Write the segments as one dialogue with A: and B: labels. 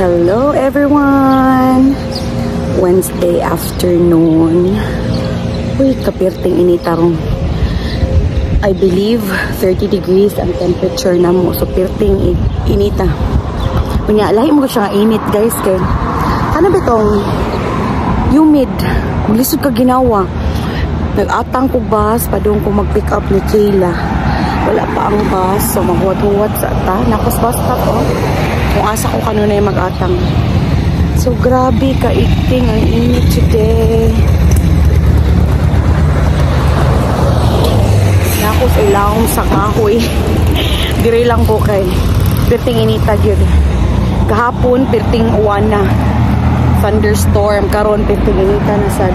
A: Hello everyone! Wednesday afternoon. Uy, kapirting initarong. I believe 30 degrees ang temperature na mo. So, pirting inita. Kunya, lahi mo siya init guys. Kay, ano ba itong humid? Maglisod ka ginawa. Nag-atang ko bus pa doon ko mag-pick up ni Kayla. Wala pa ang bus. So, maghuwat-huwat sa ta. Nakos bus stop, oh. Kung asa ko kanuna yung mag-atang. So, grabe ka-ikting ang init today. Nakos ilawang sa kahoy. Dire lang ko kay pirting inita yun. Kahapon, pirting uwan na. Thunderstorm. Karon pirting inita na sad.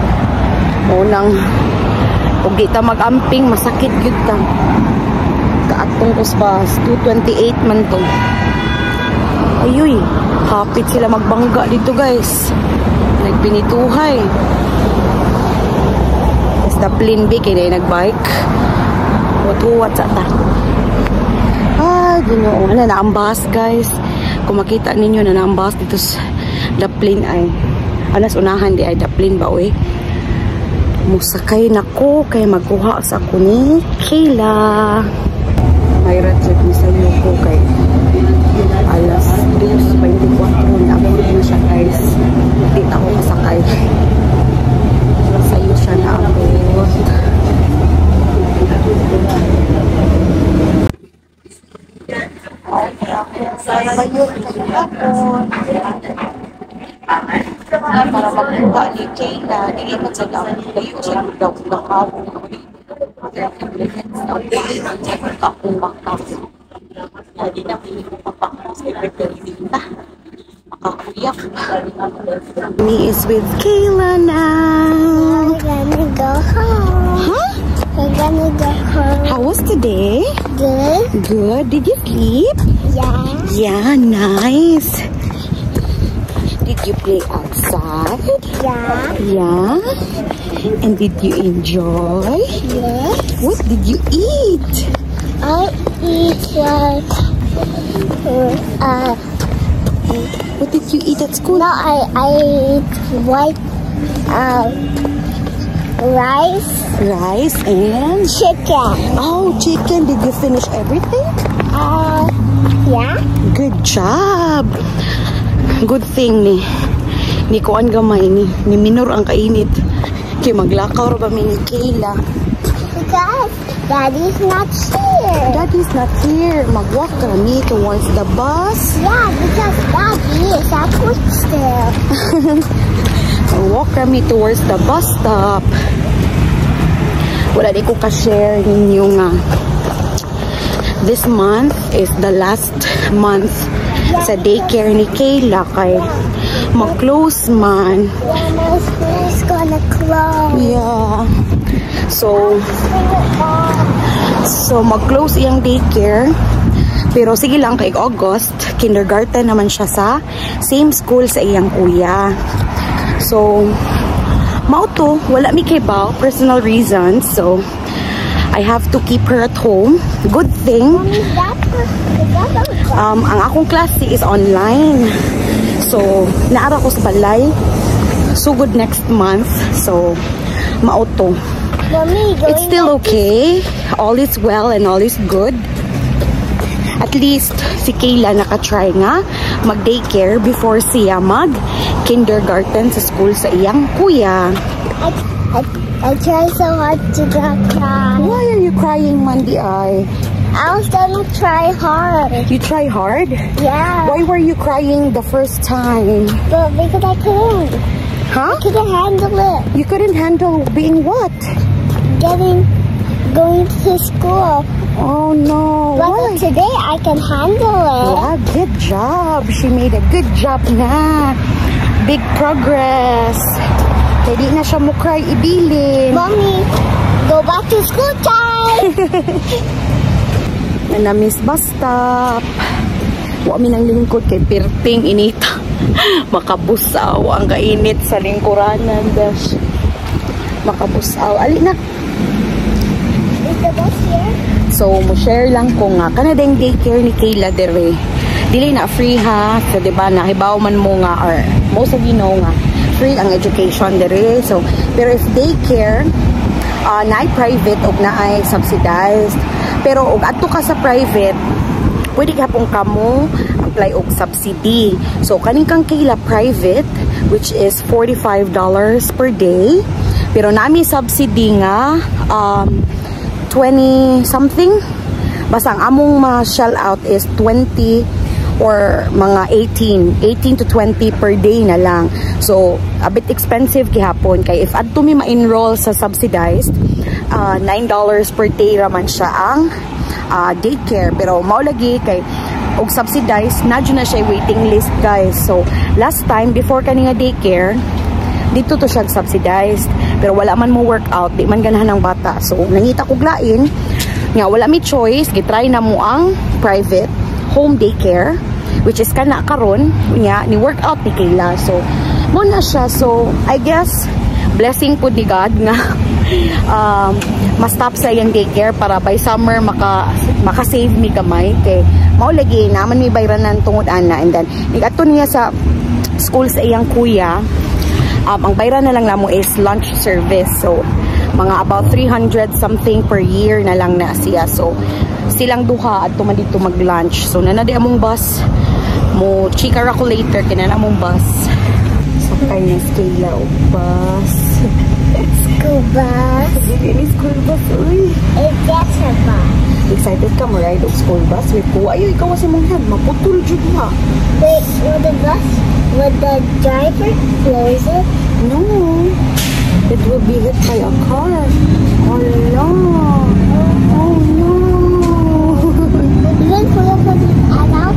A: Unang, kung di ta mag-amping, masakit yun ta. Kaatong kusbas. 228 man to. Ayuy, kapit sila magbangga dito guys. Nagpinituhay. Tapos the plane big, kaya nagbike. What sa ta? Ah, ginoo. Wala na ang bus guys. Kung makita ninyo na ang bus dito sa the plane ay. Anas unahan di ay the plane ba oy. Musakay na ko kay magkuha sa ako ni Kayla. May ratchet ni sa ko kay alas 2:24 na abot na siya guys. Hindi ako kasakay. Sayo siya na abot. Para magkuha ni Kayla, hindi pa sa layo sa daw ng habo. Akong bakang. Hindi na pinipapakang sa Berkelita. Makakuyak. Me is with Kayla now.
B: We're gonna go home.
A: Huh?
B: We're gonna go home.
A: How was today?
B: Good?
A: Good. Did you sleep?
B: Yeah.
A: Yeah, nice. Did you play outside?
B: Yeah.
A: Yeah. And did you enjoy?
B: Yes.
A: What did you eat?
B: I eat
A: What did you eat at school?
B: no, I eat white rice,
A: Rice and...
B: chicken.
A: Oh, chicken. Did you finish everything?
B: Yeah.
A: Good job. Good thing ni kuan gamay ni minor ang kainit. Kay maglakaw ra ba mi ni Kayla?
B: Because Daddy's not here.
A: Daddy's not here. Magwalk kami towards the bus.
B: Yeah, because Daddy is at work still.
A: Walk kami towards the bus stop. Wala di ko ka-share ninyo nga. This month is the last month sa daycare ni Kayla kay mag-close man.
B: Yeah, my school is gonna close.
A: Yeah. So mag-close iyang daycare. Pero sige lang kay August, kindergarten naman siya sa same school sa iyang kuya. So mauto, wala mi kay ba personal reasons. So I have to keep her at home. Good thing.
B: Mommy, is that
A: Ang akong klase is online. So, naara ko sa balay. So good next month. So, mauto.
B: Mommy,
A: It's still okay. All is well and all is good. At least, si Kayla nakatry nga mag-daycare before siya mag-kindergarten sa school sa iyang kuya.
B: I tried so hard to not cry.
A: Why are you crying, Mandy?
B: I was gonna try hard.
A: You try hard?
B: Yeah.
A: Why were you crying the first time?
B: But because I couldn't.
A: Huh?
B: I couldn't handle it.
A: You couldn't handle being what?
B: Going to school.
A: Oh no.
B: But
A: Why?
B: today I can handle it.
A: Yeah, good job. She made a good job na. Big progress. Hindi na siya mo cry ibilin.
B: Mommy, go back to school time.
A: Na-miss bus stop. Wa mi nang lingkod kay pirting inita. Makabusaw ang kainit sa lingkuranan dash. Makabusaw. Ali na.
B: Is the bus here?
A: So, mo share lang ko nga kanadang daycare ni Kayla dere dili na free ha. So, diba, nahibaw man mo nga, or most of you know nga, free ang education dere. So, pero if daycare, na private o na ay subsidized. Pero og adto ka sa private, pwede ka pong kamo apply og subsidy. So, kaning kang kaila private, which is $45 per day. Pero nami subsidy nga 20 something. Basta ang among ma-shell out is 20 or mga 18 to 20 per day na lang. So, a bit expensive gihapon. Kaya if adto mi ma-enroll sa subsidized, $9 per day raman siya ang daycare. Pero maulagi kay og subsidized, nadyo na siya waiting list, guys. So, last time, before kaninga daycare, dito to siya subsidized. Pero wala man mo workout, di man ganahan ng bata. So, nangita ko glain, nga wala mi choice, gitry na mo ang private home daycare, which is kana karon nga ni workout ni Kayla. So, mo na siya. So, I guess, blessing po ni God nga ma-stop sa iyang daycare para by summer maka-save mi kamay. Kay, maulagi, naman may bayranan tungod ana. And then, nigato niya sa school sa iyang kuya, ang bayran na lang namo is lunch service. So, mga about 300 something per year na lang na siya. So, silang duha at tuman dito mag-lunch. So, nanadi among bus. Mo, chika ra ko later, kinana among bus. Sakay na Kayla o bus.
B: School bus.
A: Ini school bus, uy.
B: It's a bus.
A: Excited ka mo ride o school bus with ko? Ayaw, ikaw kasi mong head. Maputol dyan ha.
B: Wait, will the bus, will the driver close it?
A: No. It will be hit by a car. Oh no. Oh no.
B: Even Kuya put it out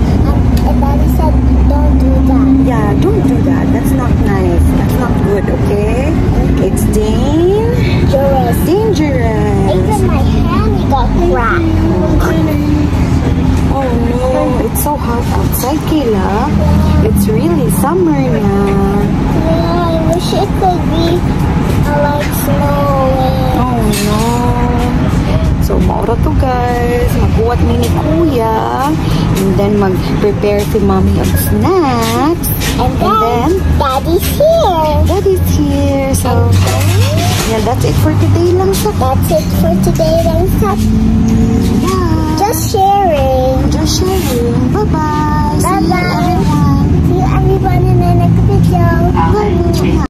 B: and Daddy said don't do that.
A: Yeah, don't do that. That's not nice. That's not good, okay? It's dangerous.
B: Even my hand got cracked.
A: Oh no, it's so hot outside, Kayla. It's really summer now.
B: Yeah, I wish it could be like snowing.
A: Oh no. So, maura to guys. Magbuhat mi ni Kuya. And then, mag-prepare si Mommy of snacks.
B: And then Daddy's here.
A: Daddy's here. So, yeah, that's it for today lang sa.
B: That's it for today, then.
A: Yeah.
B: Just sharing.
A: Just sharing. Bye-bye.
B: Bye-bye.
A: See you everyone.
B: See you everyone in the next video.
A: Bye.